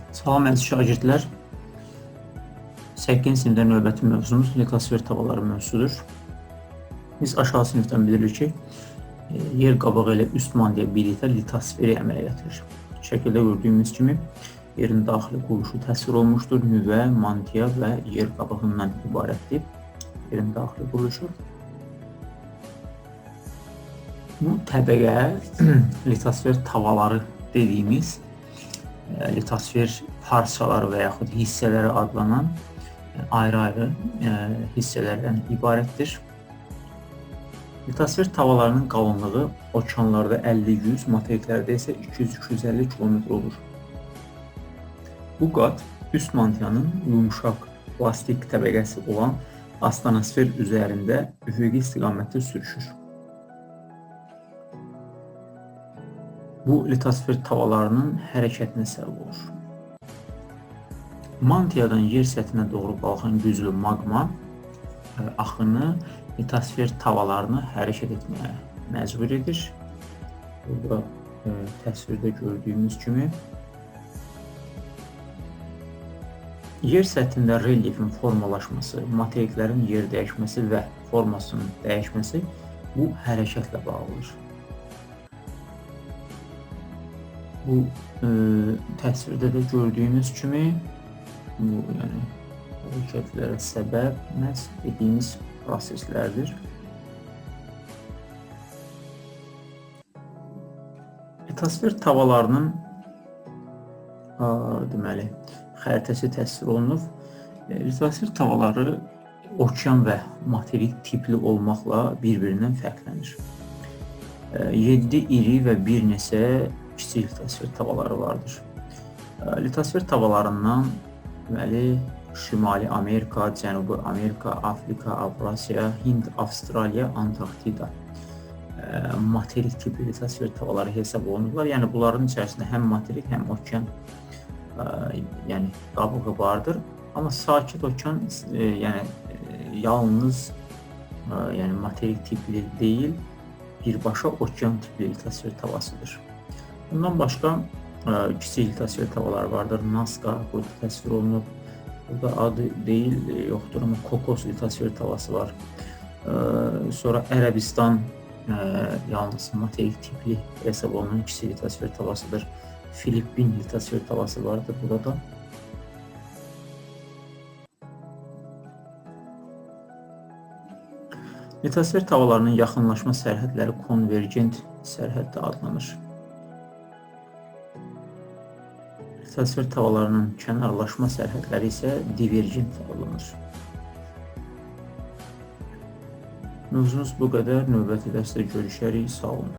Salam əziz şagirdlər. 8-ci sinifdə növbəti mövzumuz litosfer tavalары mövzusudur. Biz aşağı sinifdən bilirik ki, yer qabağı ilə üst mantiya birlikdə litosferi əmələ gətirir. Şəkildə gördüyümüz kimi, yerin daxili quruluşu təsvir olunmuşdur. Nüvə, mantiya və yer qabağından ibarətdir. Yerin daxili quruluşu. Bu təbəqə litosfer tavalары dediyimiz litosfer parçaları və yaxud hissələri adlanan ayrı-ayrı hissələrdən ibarətdir. Litosfer tavalarının qalınlığı okeanlarda 50-100, materiklərdə isə 200-250 km olur. Bu qat üst mantiyanın yumşaq plastik təbəqəsi olan astronosfer üzərində üfüqi istiqamətdə sürüşür. Bu litosfer tavalarının hərəkətinə səbəb olur. Mantiyadan yer səthinə doğru qalxan güclü maqma axını litosfer tavalarını hərəkət etməyə məcbur edir. Burada təsvirdə gördüyümüz kimi yer səthində relyefin formalaşması, materiklərin yer dəyişməsi və formasının dəyişməsi bu hərəkətlə bağlıdır. Bu təsvirdə də gördüyümüz kimi bu hərəkətlərə səbəb məhz dediyimiz proseslərdir. Litosfer tavalarının xəritəsi təsvir olunub. Litosfer tavalары okean və materik tipli olmaqla bir-birindən fərqlənir. 7 iri və bir neçə kiçik litosfer tavalары vardır. Litosfer tavalarından Şimali Amerika, Cənubi Amerika, Afrika, Avrasiya, Hind, Avstraliya, Antarktida materik tipli litosfer tavalары hesab olunurlar. Yəni bunların içərisində həm materik, həm okean qabığı vardır. Amma sakit okean yalnız materik tipli deyil, birbaşa okean tipli litosfer tavasıdır. Bundan başqa kiçik litosfer tavalar vardır. Nazca burada təsvir olunub. Burada adı deyil, yoxdur, amma Kokos litosfer tavası var. Sonra Ərəbistan yalnız materik tipli hesab olunan kiçik litosfer tavasıdır. Filippin litosfer tavası vardır burada. Litosfer tavalarının yaxınlaşma sərhədləri konvergent sərhəddə adlanır. Litosfer tavalarının kənarlaşma sərhədləri isə divergent adlanır. Mövzumuz bu qədər. Növbəti dərsdə görüşərik. Sağ olun.